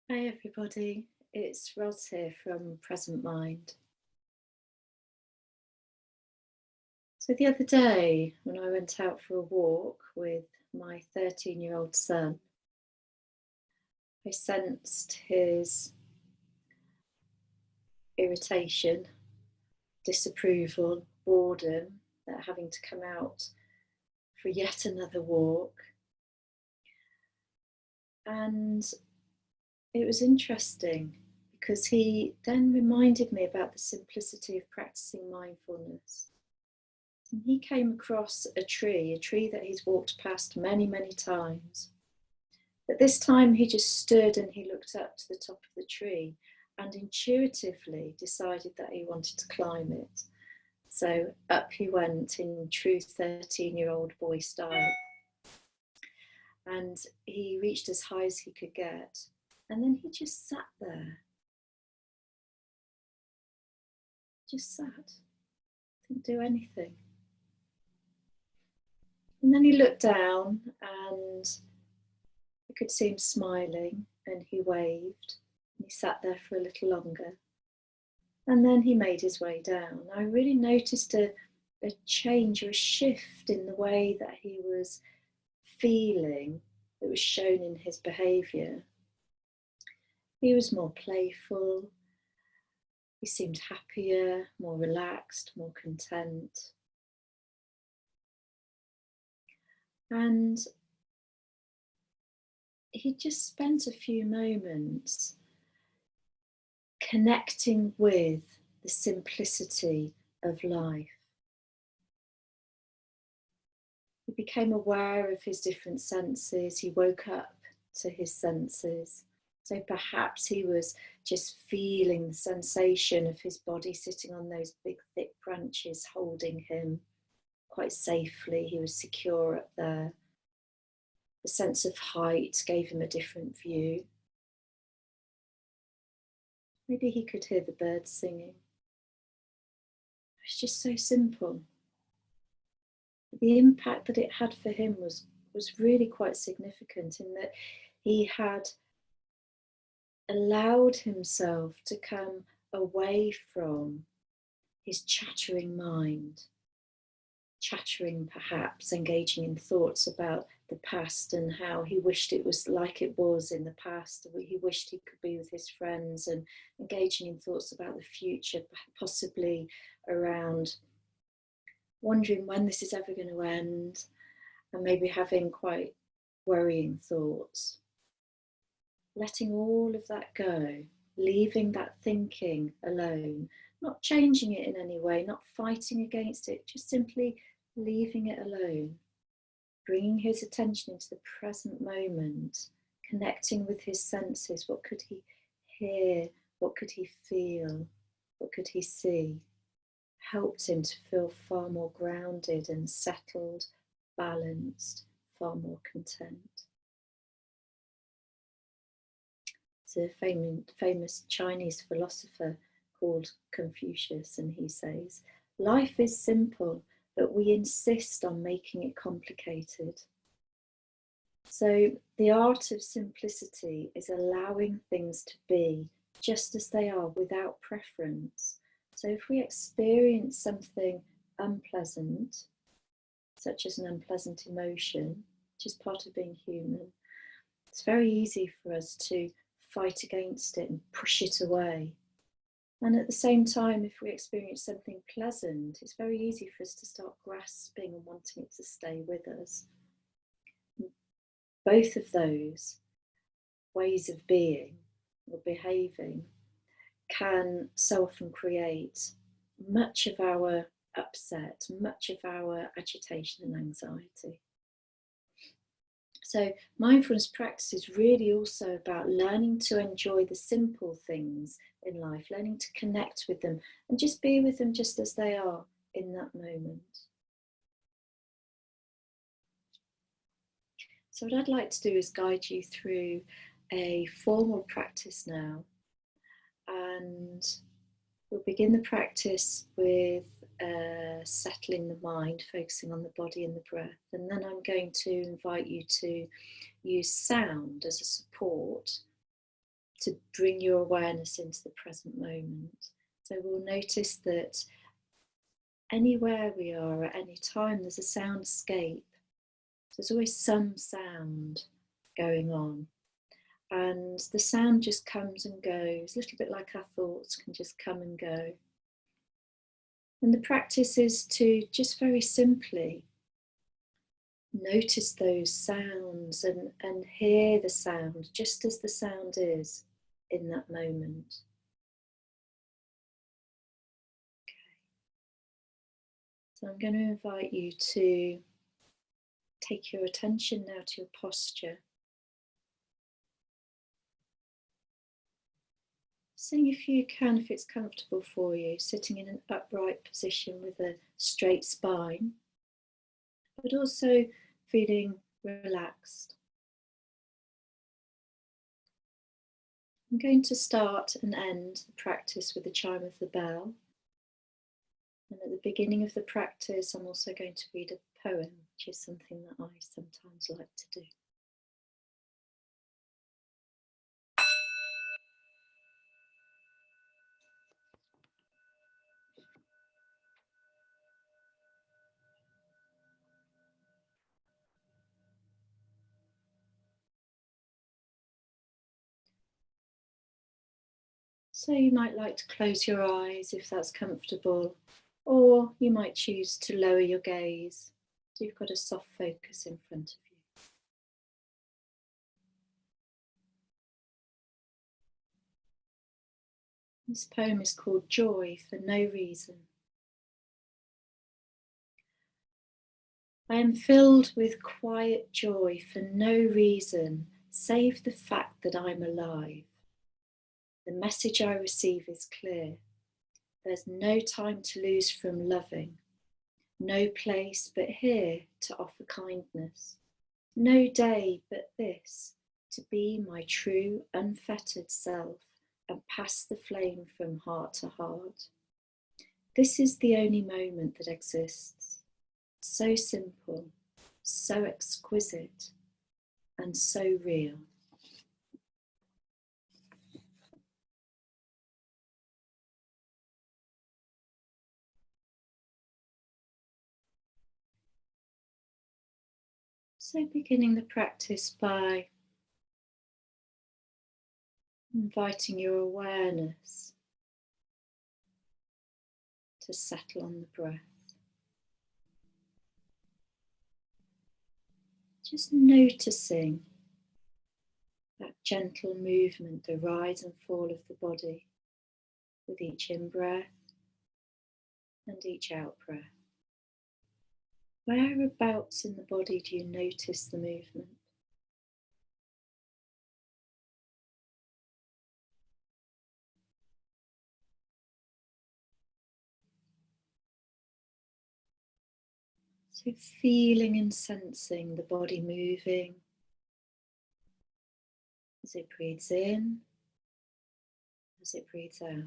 Hi everybody, it's Roz here from Present Mind. So the other day when I went out for a walk with my 13-year-old son, I sensed his irritation, disapproval, boredom at having to come out for yet another walk. And it was interesting because he then reminded me about the simplicity of practicing mindfulness. And he came across a tree that he's walked past many, many times. But this time he just stood and he looked up to the top of the tree and intuitively decided that he wanted to climb it. So up he went in true 13-year-old boy style. And he reached as high as he could get. And then he just sat there. Just sat. Didn't do anything. And then he looked down and I could see him smiling and he waved. And he sat there for a little longer. And then he made his way down. I really noticed a change or a shift in the way that he was feeling that was shown in his behaviour. He was more playful. He seemed happier, more relaxed, more content. And he just spent a few moments connecting with the simplicity of life. He became aware of his different senses. He woke up to his senses. So perhaps he was just feeling the sensation of his body sitting on those big, thick branches, holding him quite safely. He was secure up there. The sense of height gave him a different view. Maybe he could hear the birds singing. It was just so simple. The impact that it had for him was really quite significant in that he had allowed himself to come away from his chattering mind, chattering perhaps, engaging in thoughts about the past and how he wished it was like it was in the past. He wished he could be with his friends, and engaging in thoughts about the future, possibly around wondering when this is ever going to end, and maybe having quite worrying thoughts. Letting all of that go, leaving that thinking alone, not changing it in any way, not fighting against it, just simply leaving it alone, bringing his attention into the present moment, connecting with his senses. What could he hear? What could he feel? What could he see? Helped him to feel far more grounded and settled, balanced, far more content. There's a famous Chinese philosopher called Confucius, and he says, "Life is simple, but we insist on making it complicated." So the art of simplicity is allowing things to be just as they are without preference. So if we experience something unpleasant, such as an unpleasant emotion, which is part of being human, it's very easy for us to fight against it and push it away. And at the same time, if we experience something pleasant, it's very easy for us to start grasping and wanting it to stay with us. Both of those ways of being or behaving can so often create much of our upset, much of our agitation and anxiety. So mindfulness practice is really also about learning to enjoy the simple things in life, learning to connect with them and just be with them just as they are in that moment. So what I'd like to do is guide you through a formal practice now, and we'll begin the practice with settling the mind, focusing on the body and the breath, and then I'm going to invite you to use sound as a support to bring your awareness into the present moment. So we'll notice that anywhere we are at any time, there's a soundscape. So there's always some sound going on. And the sound just comes and goes, a little bit like our thoughts can just come and go. And the practice is to just very simply notice those sounds and hear the sound just as the sound is in that moment. Okay. So I'm going to invite you to take your attention now to your posture. Seeing if you can, if it's comfortable for you, sitting in an upright position with a straight spine, but also feeling relaxed. I'm going to start and end the practice with the chime of the bell. And at the beginning of the practice, I'm also going to read a poem, which is something that I sometimes like to do. So you might like to close your eyes if that's comfortable, or you might choose to lower your gaze so you've got a soft focus in front of you. This poem is called Joy for No Reason. I am filled with quiet joy for no reason save the fact that I'm alive. The message I receive is clear. There's no time to lose from loving, no place but here to offer kindness, no day but this to be my true unfettered self and pass the flame from heart to heart. This is the only moment that exists, so simple, so exquisite, and so real. So beginning the practice by inviting your awareness to settle on the breath. Just noticing that gentle movement, the rise and fall of the body with each in-breath and each out-breath. Whereabouts in the body do you notice the movement? So feeling and sensing the body moving as it breathes in, as it breathes out.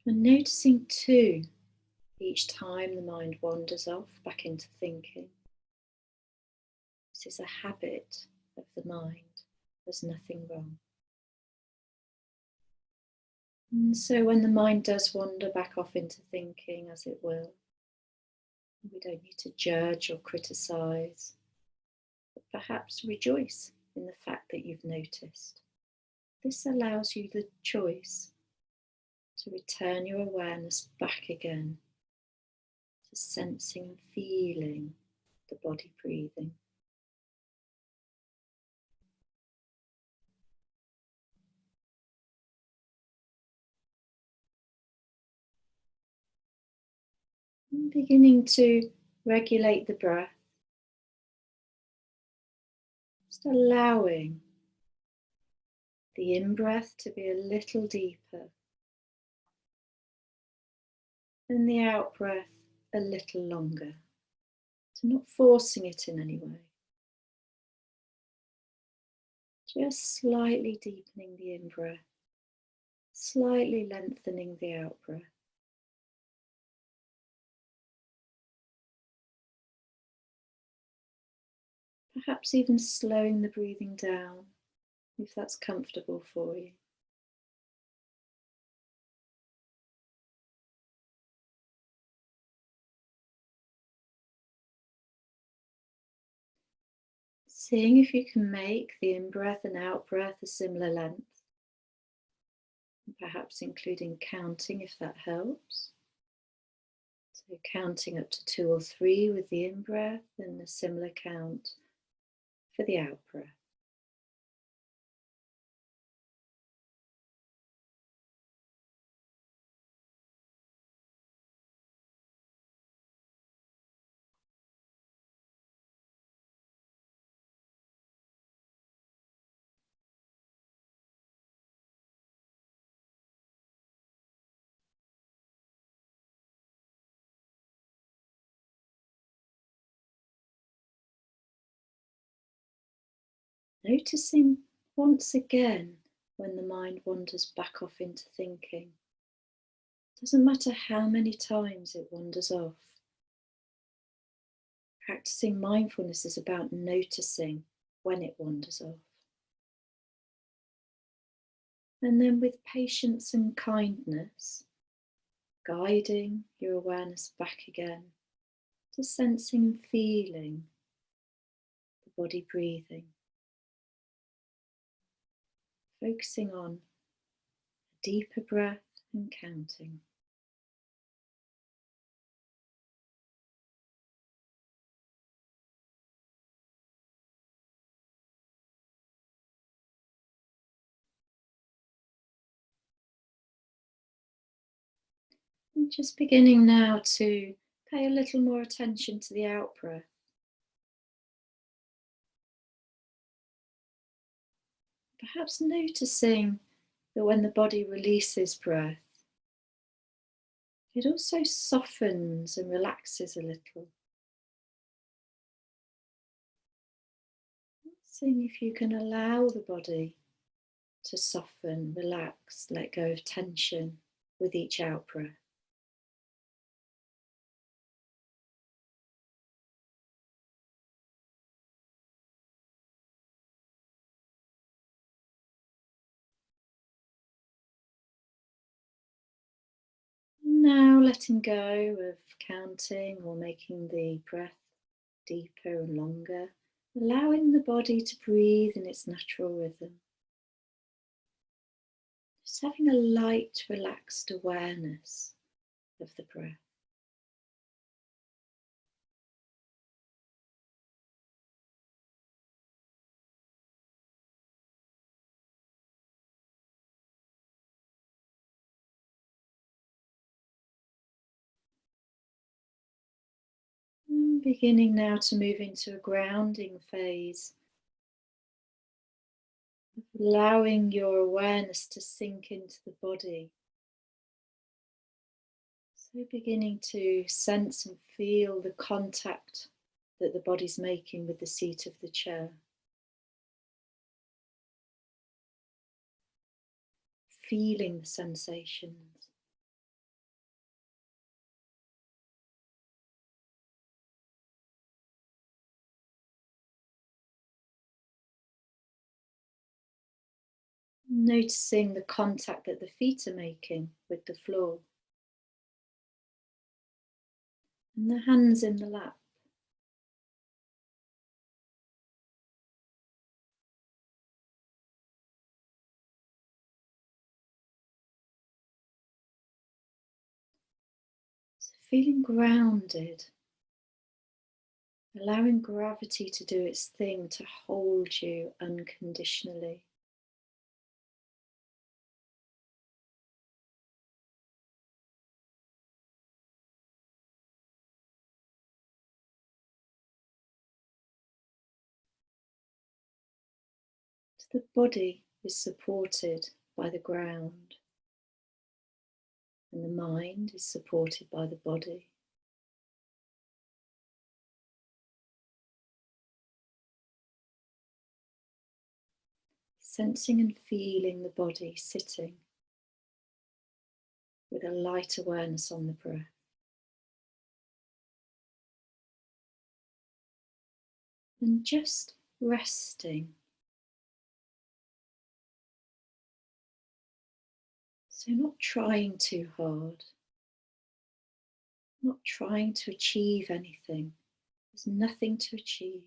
And noticing too, each time the mind wanders off back into thinking. This is a habit of the mind. There's nothing wrong. And so when the mind does wander back off into thinking, as it will, we don't need to judge or criticize, but perhaps rejoice in the fact that you've noticed. This allows you the choice to return your awareness back again to sensing and feeling the body breathing. And beginning to regulate the breath, just allowing the in-breath to be a little deeper and the out-breath a little longer. So not forcing it in any way. Just slightly deepening the in-breath, slightly lengthening the out-breath. Perhaps even slowing the breathing down if that's comfortable for you. Seeing if you can make the in-breath and out-breath a similar length, perhaps including counting if that helps. So counting up to 2 or 3 with the in-breath and a similar count for the out-breath. Noticing once again when the mind wanders back off into thinking. Doesn't matter how many times it wanders off. Practicing mindfulness is about noticing when it wanders off. And then with patience and kindness, guiding your awareness back again to sensing and feeling the body breathing. Focusing on a deeper breath and counting. And just beginning now to pay a little more attention to the out breath. Perhaps noticing that when the body releases breath, it also softens and relaxes a little. Seeing if you can allow the body to soften, relax, let go of tension with each out breath. Now letting go of counting or making the breath deeper and longer, allowing the body to breathe in its natural rhythm. Just having a light, relaxed awareness of the breath. And beginning now to move into a grounding phase, allowing your awareness to sink into the body. So beginning to sense and feel the contact that the body's making with the seat of the chair. Feeling the sensations. Noticing the contact that the feet are making with the floor. And the hands in the lap. So feeling grounded. Allowing gravity to do its thing to hold you unconditionally. The body is supported by the ground, and the mind is supported by the body. Sensing and feeling the body sitting with a light awareness on the breath. and just resting. So not trying too hard, not trying to achieve anything. There's nothing to achieve.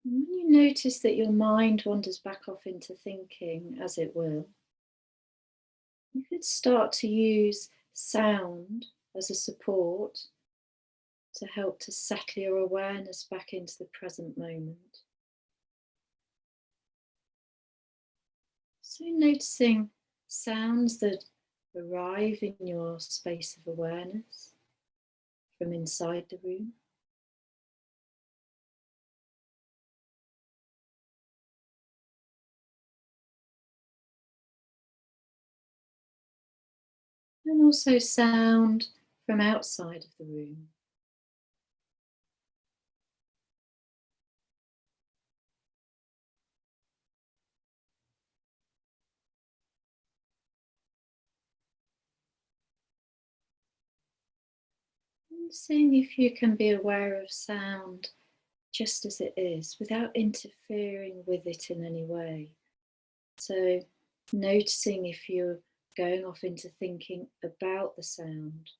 And when you notice that your mind wanders back off into thinking, as it will, you could start to use sound as a support to help to settle your awareness back into the present moment. So noticing sounds that arrive in your space of awareness from inside the room. And also sound from outside of the room. And seeing if you can be aware of sound just as it is without interfering with it in any way. So noticing if you're going off into thinking about the sound,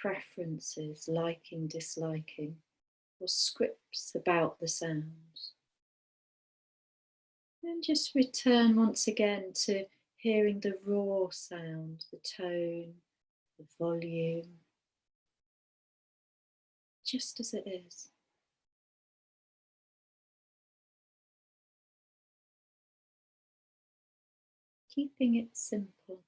preferences, liking, disliking, or scripts about the sound. And just return once again to hearing the raw sound, the tone, the volume, just as it is. Keeping it simple.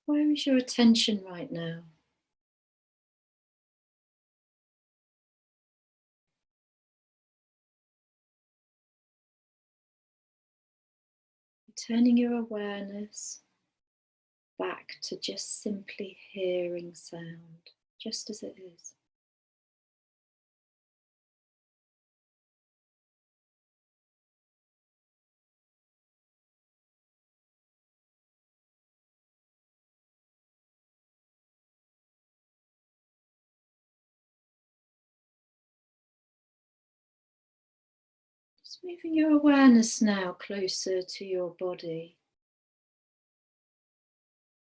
Where is your attention right now? Turning your awareness back to just simply hearing sound, just as it is. Just moving your awareness now closer to your body.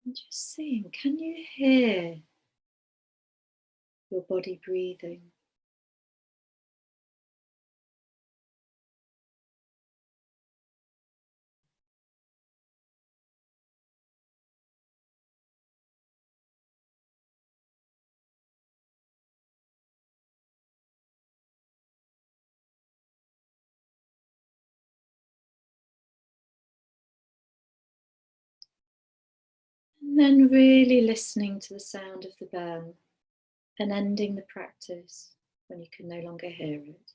And just seeing, can you hear your body breathing? And then really listening to the sound of the bell and ending the practice when you can no longer hear it.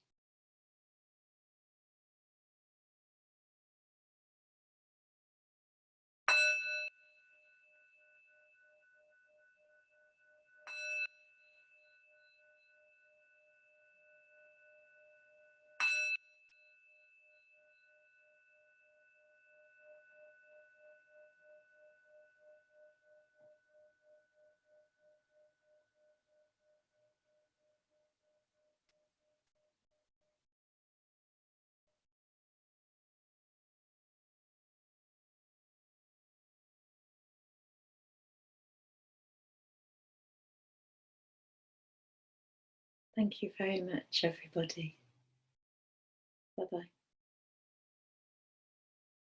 Thank you very much, everybody. Bye-bye.